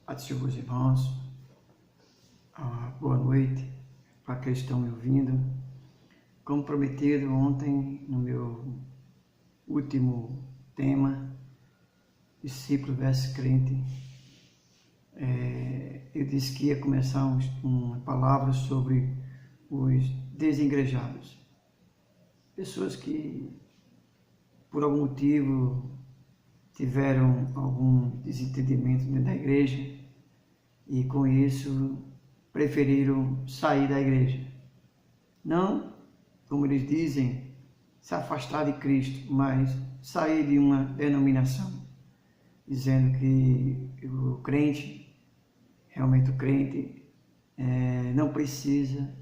Ativos irmãos, boa noite para aqueles que estão me ouvindo. Como prometido ontem, no meu último tema, discípulo versus crente, eu disse que ia começar uma palavra sobre os desengrejados. Pessoas que, por algum motivo, tiveram algum desentendimento dentro da igreja e com isso preferiram sair da igreja. Não, como eles dizem, se afastar de Cristo, mas sair de uma denominação, dizendo que o crente, realmente o crente, não precisa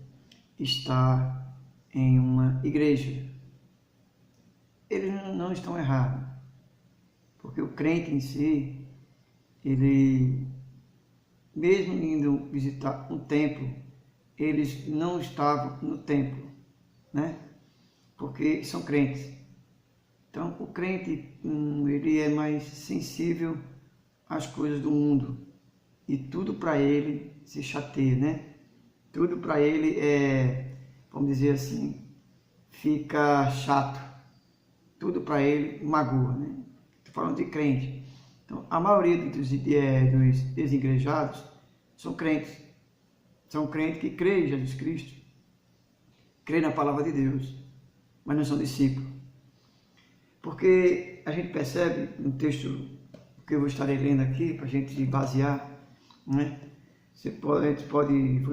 estar em uma igreja. Eles não estão errados, porque o crente em si, ele, mesmo indo visitar um templo, eles não estavam no templo, né? Porque são crentes. Então, o crente, ele é mais sensível às coisas do mundo e tudo para ele se chateia, né? Tudo para ele vamos dizer assim, fica chato. Tudo para ele magoa, né? Estou falando de crente. Então, a maioria dos desigrejados são crentes. São crentes que creem em Jesus Cristo, creem na palavra de Deus, mas não são discípulos. Porque a gente percebe no texto que eu vou estar lendo aqui, para a gente basear, né? Vou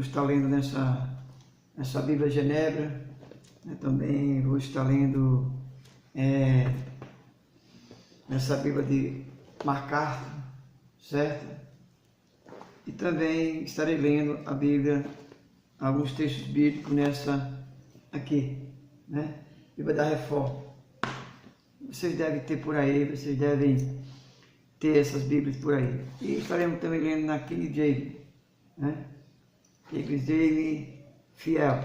estar lendo nessa Bíblia Genebra, né? Também vou estar lendo nessa Bíblia de MacArthur, certo? E também estarei lendo a Bíblia, alguns textos bíblicos nessa aqui, né? Bíblia da Reforma. Vocês devem ter por aí, vocês devem ter essas Bíblias por aí. E estaremos também lendo na King James, né? King James fiel.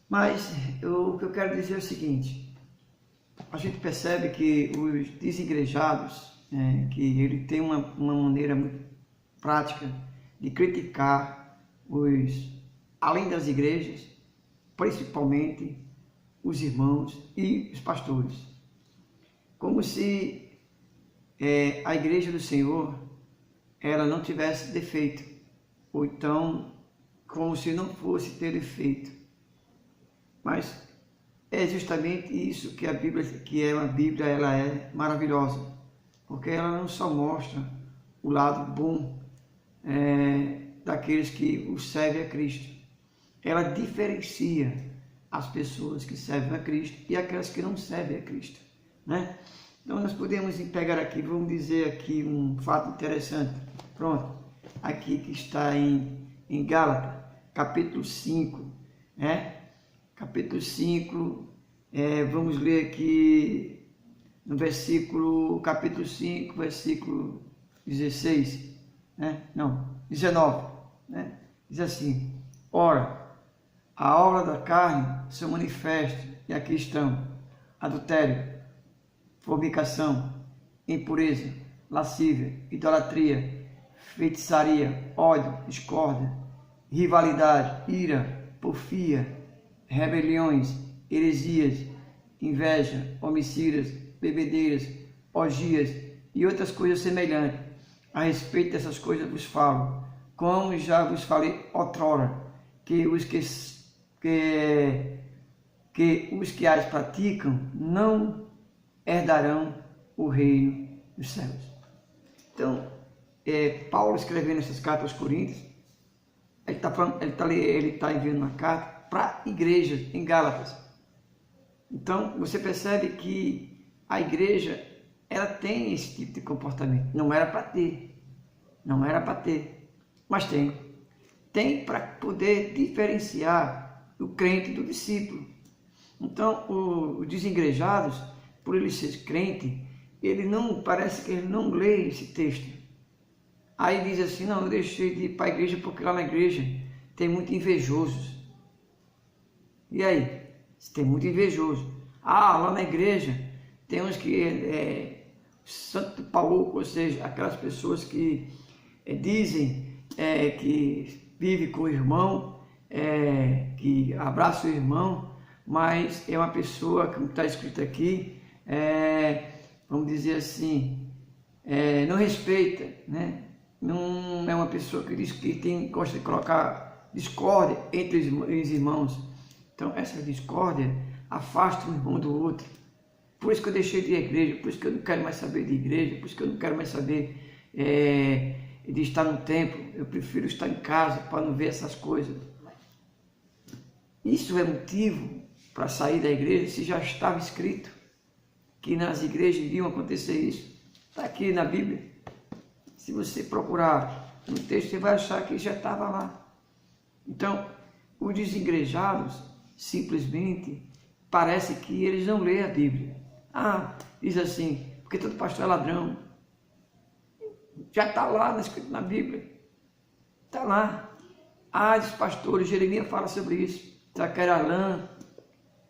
Mas o que eu quero dizer é o seguinte: a gente percebe que os desigrejados, que ele tem uma maneira muito prática de criticar além das igrejas, principalmente os irmãos e os pastores, como se a igreja do Senhor ela não tivesse defeito, ou então como se não fosse ter defeito. Mas é justamente isso que a Bíblia ela é maravilhosa, porque ela não só mostra o lado bom daqueles que o servem a Cristo, ela diferencia as pessoas que servem a Cristo e aquelas que não servem a Cristo, né? Então nós podemos pegar aqui, vamos dizer aqui um fato interessante, pronto, aqui que está em Gálatas, capítulo 5, né? Capítulo 5, vamos ler aqui no capítulo 5, versículo 16, né? Não, 19, né? Diz assim: ora, a obra da carne se manifesta, e aqui estão: adultério, fornicação, impureza, lascívia, idolatria, feitiçaria, ódio, discórdia, rivalidade, ira, porfia, rebeliões, heresias, inveja, homicídios, bebedeiras, orgias e outras coisas semelhantes. A respeito dessas coisas vos falo, como já vos falei outrora, que os que as praticam não herdarão o reino dos céus. Então, Paulo escrevendo essas cartas aos Coríntios, ele está enviando uma carta para a igreja em Gálatas. Então, você percebe que a igreja ela tem esse tipo de comportamento. Não era para ter, mas tem. Tem para poder diferenciar o crente do discípulo. Então, os desengrejados, por ele ser crente, parece que ele não lê esse texto. Aí diz assim: não, eu deixei de ir para a igreja porque lá na igreja tem muito invejosos. E aí? Tem muito invejoso. Lá na igreja tem uns que santo Paulo, ou seja, aquelas pessoas que dizem que vive com o irmão, que abraça o irmão, mas é uma pessoa, como está escrito aqui, vamos dizer assim, não respeita, né? Não é uma pessoa que diz que gosta de colocar discórdia entre os irmãos. Então essa discórdia afasta um irmão do outro. Por isso que eu deixei de ir à igreja, por isso que eu não quero mais saber de igreja, por isso que eu não quero mais saber de estar no templo. Eu prefiro estar em casa para não ver essas coisas. Isso é motivo para sair da igreja se já estava escrito que nas igrejas iriam acontecer isso. Está aqui na Bíblia. Se você procurar no texto, você vai achar que já estava lá. Então, os desigrejados, simplesmente, parece que eles não leem a Bíblia. Diz assim, porque todo pastor é ladrão. Já está lá escrito na Bíblia. Está lá. Os pastores, Jeremias fala sobre isso. Sacar a lã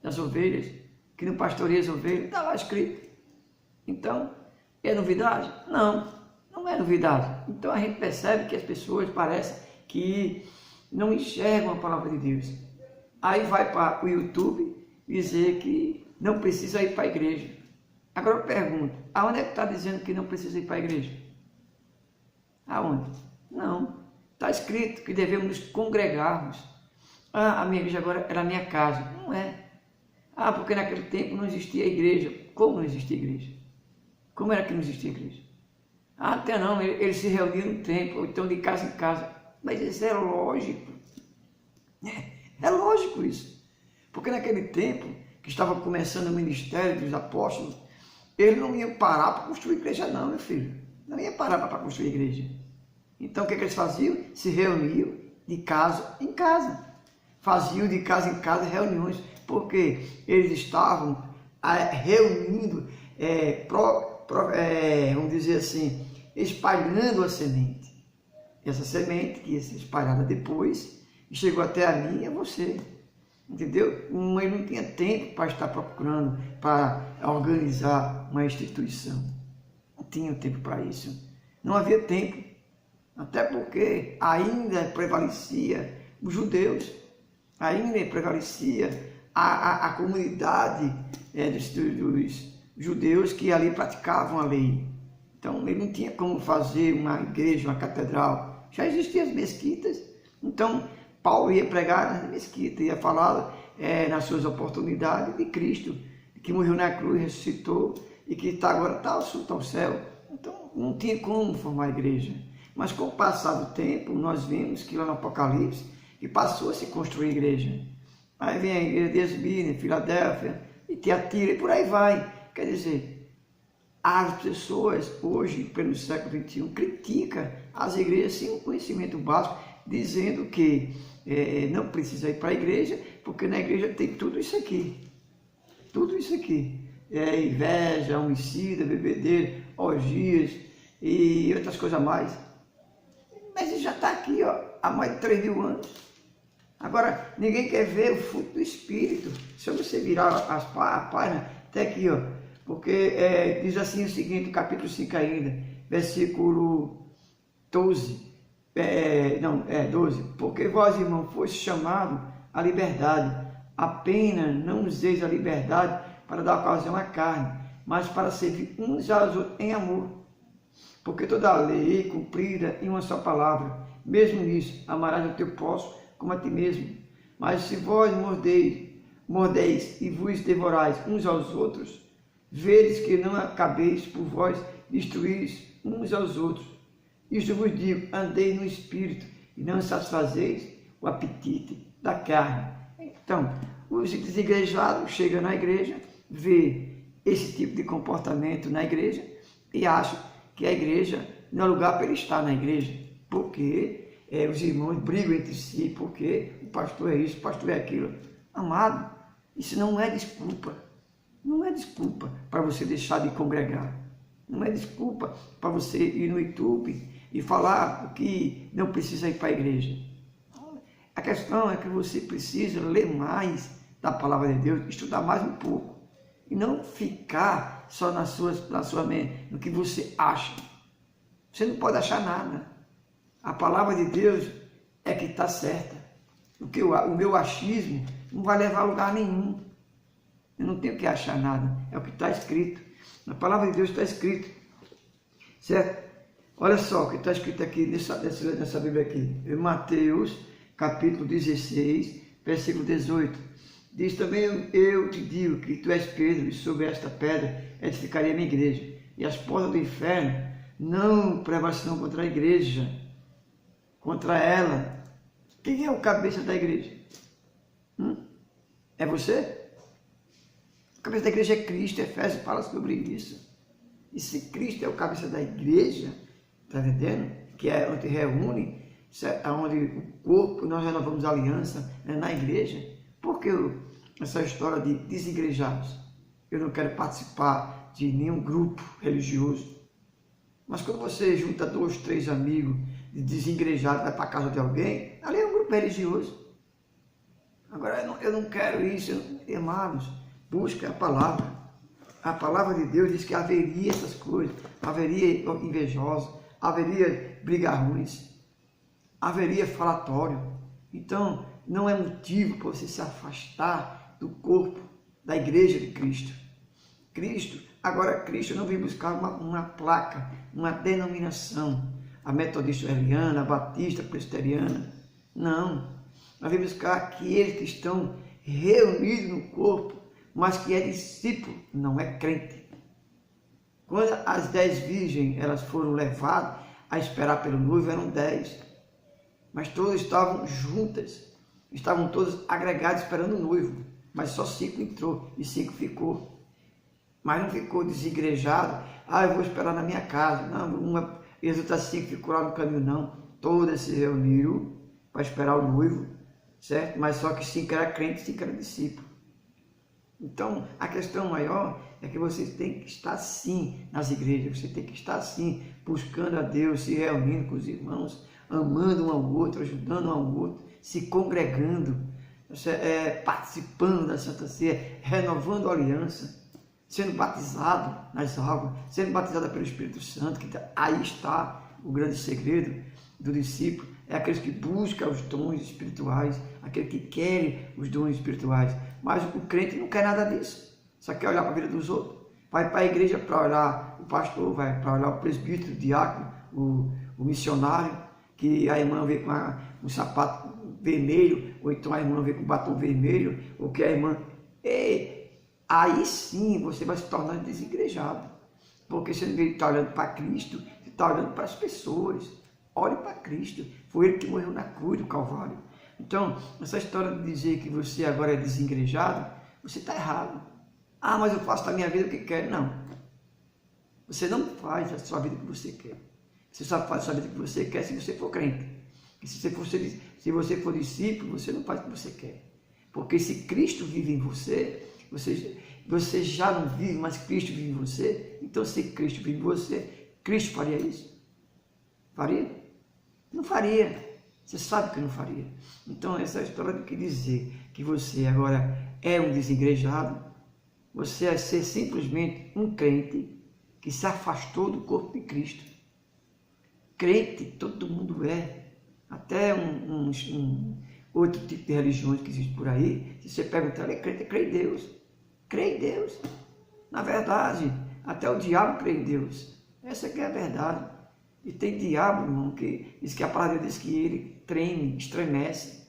das ovelhas, que não pastoreia as ovelhas. Está lá escrito. Então, é novidade? Não é novidade. Então a gente percebe que as pessoas parecem que não enxergam a palavra de Deus. Aí vai para o YouTube dizer que não precisa ir para a igreja. Agora eu pergunto, aonde é que está dizendo que não precisa ir para a igreja? Aonde? Não. Está escrito que devemos nos congregarmos. A minha igreja agora era a minha casa. Não é. Porque naquele tempo não existia igreja. Como não existia igreja? Como era que não existia igreja? Até não, eles se reuniam no templo, ou então de casa em casa. Mas isso é lógico. É lógico isso. Porque naquele tempo, que estava começando o ministério dos apóstolos, eles não iam parar para construir igreja não, meu filho. Não iam parar para construir igreja. Então o que eles faziam? Se reuniam de casa em casa. Faziam de casa em casa reuniões, porque eles estavam reunindo, vamos dizer assim, espalhando a semente. Essa semente que ia ser espalhada depois, e chegou até a mim e a você. Entendeu? Ele não tinha tempo para estar procurando, para organizar uma instituição. Não tinha tempo para isso. Não havia tempo. Até porque ainda prevalecia os judeus. Ainda prevalecia a comunidade dos judeus que ali praticavam a lei. Então ele não tinha como fazer uma igreja, uma catedral. Já existiam as mesquitas. Então Paulo ia pregar nas mesquitas, ia falar nas suas oportunidades de Cristo, que morreu na cruz, ressuscitou e que agora está assunto ao céu. Então não tinha como formar igreja. Mas com o passar do tempo, nós vimos que lá no Apocalipse, que passou a se construir igreja. Aí vem a igreja de Esmirna, Filadélfia, e Tiatira, e por aí vai. Quer dizer, as pessoas hoje, pelo século XXI, criticam as igrejas sem um conhecimento básico, dizendo que não precisa ir para a igreja, porque na igreja tem tudo isso aqui. Tudo isso aqui. Inveja, homicida, bebedeira, orgias e outras coisas mais. Mas isso já está aqui, há mais de 3.000 anos. Agora, ninguém quer ver o fruto do Espírito. Se você virar a página, até aqui, porque diz assim o seguinte, capítulo 5 ainda, versículo 12. 12. Porque vós, irmão, foste chamado à liberdade. Apenas não useis a liberdade para dar ocasião à carne, mas para servir uns aos outros em amor. Porque toda a lei é cumprida em uma só palavra. Mesmo nisso, amarás o teu próximo como a ti mesmo. Mas se vós mordeis e vos devorais uns aos outros, vedes que não acabeis por vós destruís uns aos outros. Isto vos digo, andei no Espírito e não satisfazeis o apetite da carne. Então, os desigrejados chegam na igreja, vê esse tipo de comportamento na igreja e acham que a igreja não é lugar para ele estar na igreja, porque os irmãos brigam entre si, porque o pastor é isso, o pastor é aquilo. Amado, isso não é desculpa. Não é desculpa para você deixar de congregar. Não é desculpa para você ir no YouTube e falar que não precisa ir para a igreja. A questão é que você precisa ler mais da palavra de Deus, estudar mais um pouco. E não ficar só na sua mente, no que você acha. Você não pode achar nada. A palavra de Deus é que está certa. Porque o meu achismo não vai levar a lugar nenhum. Eu não tenho que achar nada. É o que está escrito. Na palavra de Deus está escrito. Certo? Olha só o que está escrito aqui nessa Bíblia aqui. Em Mateus, capítulo 16, versículo 18. Diz também, eu te digo que tu és Pedro, e sobre esta pedra edificarei a minha igreja. E as portas do inferno não prevalecerão contra a igreja, contra ela. Quem é o cabeça da igreja? É você? O cabeça da igreja é Cristo. Efésios fala sobre isso. E se Cristo é o cabeça da igreja, está entendendo? Que é onde reúne, onde o corpo, nós renovamos a aliança, é na igreja. Por que essa história de desigrejados? Eu não quero participar de nenhum grupo religioso. Mas quando você junta 2, 3 amigos de desigrejados, vai para a casa de alguém, ali é um grupo religioso. Agora, eu não quero isso, amados. Busca a palavra. A palavra de Deus diz que haveria essas coisas, haveria invejosos, haveria brigarrões, haveria falatório. Então, não é motivo para você se afastar do corpo, da igreja de Cristo. Agora Cristo não vem buscar uma placa, uma denominação, a metodista eliana, a batista, a presbiteriana. Não, nós vamos buscar aqueles que estão reunidos no corpo, mas que é discípulo, não é crente. Quando as 10 virgens elas foram levadas a esperar pelo noivo, eram 10, mas todas estavam juntas, estavam todas agregadas esperando o noivo, mas só 5 entrou e 5 ficou. Mas não ficou desigrejado, eu vou esperar na minha casa. Não, e as outras 5 ficou lá no caminho, não. Todas se reuniram para esperar o noivo, certo? Mas só que 5 era crente e 5 era discípulo. Então, a questão maior é que você tem que estar sim nas igrejas, você tem que estar sim buscando a Deus, se reunindo com os irmãos, amando um ao outro, ajudando um ao outro, se congregando, participando da Santa Ceia, renovando a aliança, sendo batizado nas águas, sendo batizado pelo Espírito Santo, que aí está o grande segredo do discípulo, é aqueles que buscam os dons espirituais, aqueles que querem os dons espirituais, mas o crente não quer nada disso, só quer olhar para a vida dos outros, vai para a igreja para olhar o pastor, vai para olhar o presbítero, o diácono, o missionário, que a irmã vê com um sapato vermelho, ou então a irmã vê com um batom vermelho, ou que a irmã... Aí sim você vai se tornar desigrejado, porque você não está olhando para Cristo, você está olhando para as pessoas. Olhe para Cristo, foi Ele que morreu na cruz do Calvário. Então, essa história de dizer que você agora é desigrejado, você está errado. Mas eu faço da minha vida o que quero. Não, você não faz a sua vida o que você quer. Você só faz a sua vida o que você quer se você for crente. E se você for discípulo, você não faz o que você quer. Porque se Cristo vive em você, você já não vive, mas Cristo vive em você. Então, se Cristo vive em você, Cristo faria isso? Faria? Não faria. Você sabe que não faria. Então, essa história de que dizer que você agora é um desigrejado, você é ser simplesmente um crente que se afastou do corpo de Cristo. Crente, todo mundo é. Até outro tipo de religiões que existe por aí, se você perguntar, ele é crente, crê em Deus. Crê em Deus. Na verdade, até o diabo crê em Deus. Essa que é a verdade. E tem diabo, irmão, que diz que a palavra diz que ele treme, estremece.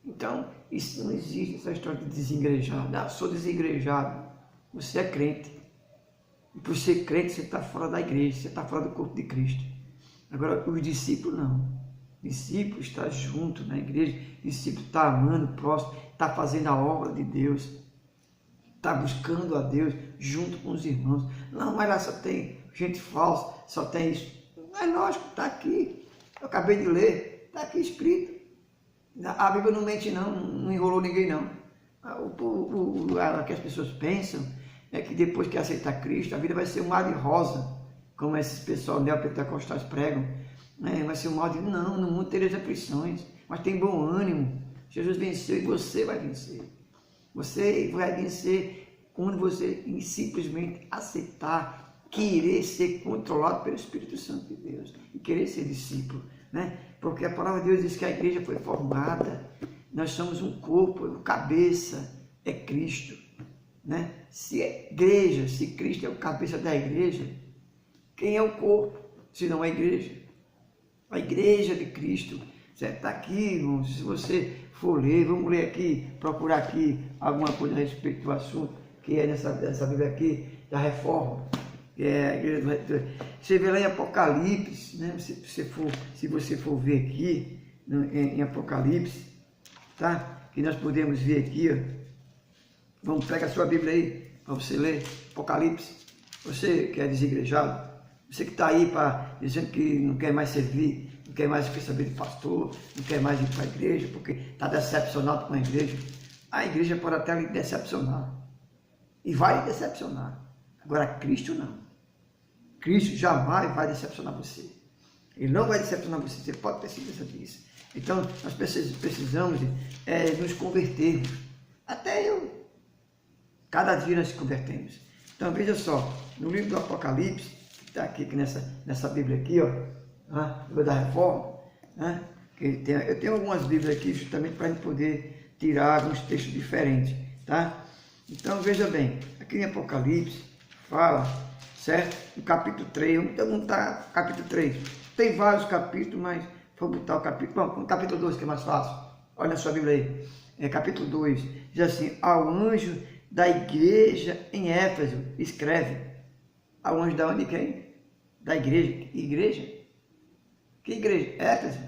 Então, isso não existe, essa história de desengrejado. Sou desengrejado. Você é crente. E por ser crente, você está fora da igreja, você está fora do corpo de Cristo. Agora, os discípulos não. O discípulo está junto na igreja, o discípulo está amando o próximo, está fazendo a obra de Deus, está buscando a Deus junto com os irmãos. Não, mas lá só tem gente falsa, só tem isso. É lógico, está aqui. Eu acabei de ler, está aqui escrito. A Bíblia não mente não enrolou ninguém não. O que as pessoas pensam é que depois que aceitar Cristo, a vida vai ser um mar de rosa, como esses pessoal neopentecostais pregam. Vai ser um mal de... Não, no mundo tereis aflições, mas tem bom ânimo. Jesus venceu e você vai vencer. Você vai vencer quando você simplesmente aceitar, querer ser controlado pelo Espírito Santo de Deus e querer ser discípulo, né? Porque a palavra de Deus diz que a igreja foi formada, nós somos um corpo, o cabeça é Cristo, né? Se é igreja, se Cristo é o cabeça da igreja, quem é o corpo, se não a igreja? A igreja de Cristo, certo? Está aqui, irmãos, se você for ler, vamos ler aqui, procurar aqui alguma coisa a respeito do assunto, que é nessa Bíblia aqui, da reforma, que é a igreja você vê lá em Apocalipse, né? Se você for ver aqui, em Apocalipse, tá? Que nós podemos ver aqui, ó. Vamos, pega a sua Bíblia aí, para você ler, Apocalipse. Você que é desigrejado, você que está aí dizendo que não quer mais servir, não quer mais saber de pastor, não quer mais ir para a igreja, porque está decepcionado com a igreja pode até lhe decepcionar. E vai lhe decepcionar. Agora, Cristo não. Cristo jamais vai decepcionar você. Ele não vai decepcionar você, você pode ter certeza disso. Então, nós precisamos nos convertermos. Até eu. Cada dia nós nos convertemos. Então, veja só, no livro do Apocalipse, que está aqui nessa Bíblia aqui, ó, Bíblia da Reforma, né? Eu tenho algumas Bíblias aqui justamente para a gente poder tirar alguns textos diferentes, tá? Então, veja bem, aqui em Apocalipse, fala, certo? No capítulo 3, então está capítulo 3. Tem vários capítulos, mas vou botar o capítulo, bom, no capítulo 2 que é mais fácil. Olha na sua Bíblia aí, capítulo 2, diz assim, ao anjo da igreja em Éfeso, escreve. Ao anjo da onde quem? Da igreja. Igreja? Que igreja? Éfeso.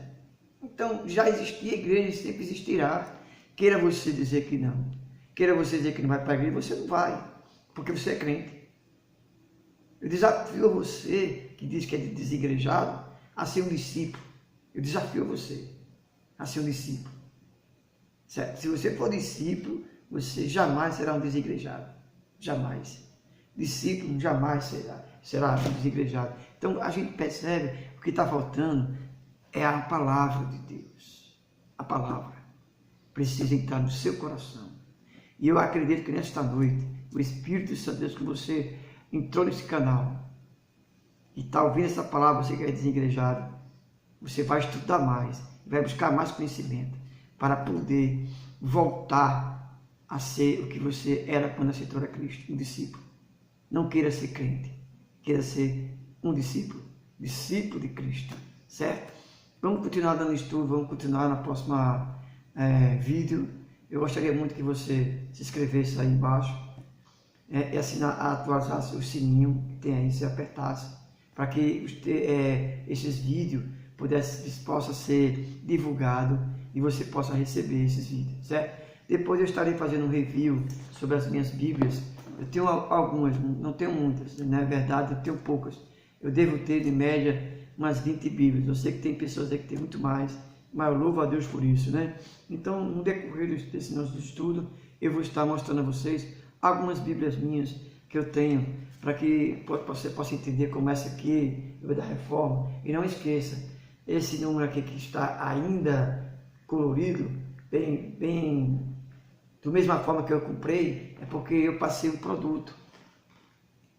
Então, já existia igreja e sempre existirá. Queira você dizer que não. Queira você dizer que não vai para a igreja, você não vai. Porque você é crente. Eu desafio você, que diz que é desigrejado, a ser um discípulo. Eu desafio você a ser um discípulo. Certo? Se você for discípulo, você jamais será um desigrejado. Jamais. Discípulo jamais será um desigrejado. Então, a gente percebe o que está faltando é a palavra de Deus. A palavra precisa entrar no seu coração. E eu acredito que nesta noite, o Espírito Santo de Deus, que você entrou nesse canal e está ouvindo essa palavra, você que é desigrejado, você vai estudar mais, vai buscar mais conhecimento para poder voltar a ser o que você era quando aceitou a Cristo, um discípulo. Não queira ser crente, queira ser um discípulo de Cristo, certo? Vamos continuar dando estudo, vamos continuar na próxima vídeo. Eu gostaria muito que você se inscrevesse aí embaixo, atualizasse o sininho que tem aí, se apertasse, para que esses vídeos possam ser divulgados e você possa receber esses vídeos, certo? Depois eu estarei fazendo um review sobre as minhas Bíblias. Eu tenho algumas, não tenho muitas, na verdade eu tenho poucas. Eu devo ter de média umas 20 Bíblias. Eu sei que tem pessoas aí que tem muito mais, mas eu louvo a Deus por isso, né? Então, no decorrer desse nosso estudo, eu vou estar mostrando a vocês algumas Bíblias minhas que eu tenho, para que você possa entender como essa aqui, da Reforma. E não esqueça, esse número aqui que está ainda colorido, bem da mesma forma que eu comprei, é porque eu passei um produto.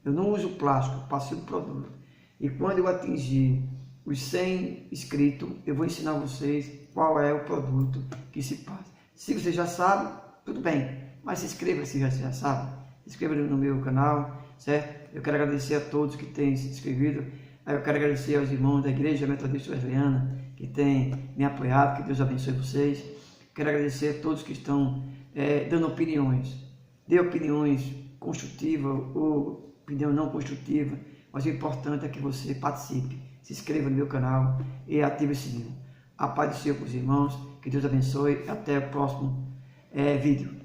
Eu não uso plástico, eu passei um produto. E quando eu atingir os 100 inscritos, eu vou ensinar vocês qual é o produto que se passa. Se você já sabe, tudo bem, mas se inscreva se você já sabe. Se inscreva no meu canal, certo? Eu quero agradecer a todos que têm se inscrevido. Eu quero agradecer aos irmãos da Igreja Metodista Wesleyana que têm me apoiado, que Deus abençoe vocês. Quero agradecer a todos que estão dando opiniões. Dê opiniões construtivas ou opinião não construtiva, mas o importante é que você participe. Se inscreva no meu canal e ative o sininho. A paz do Senhor com os irmãos, que Deus abençoe. Até o próximo vídeo.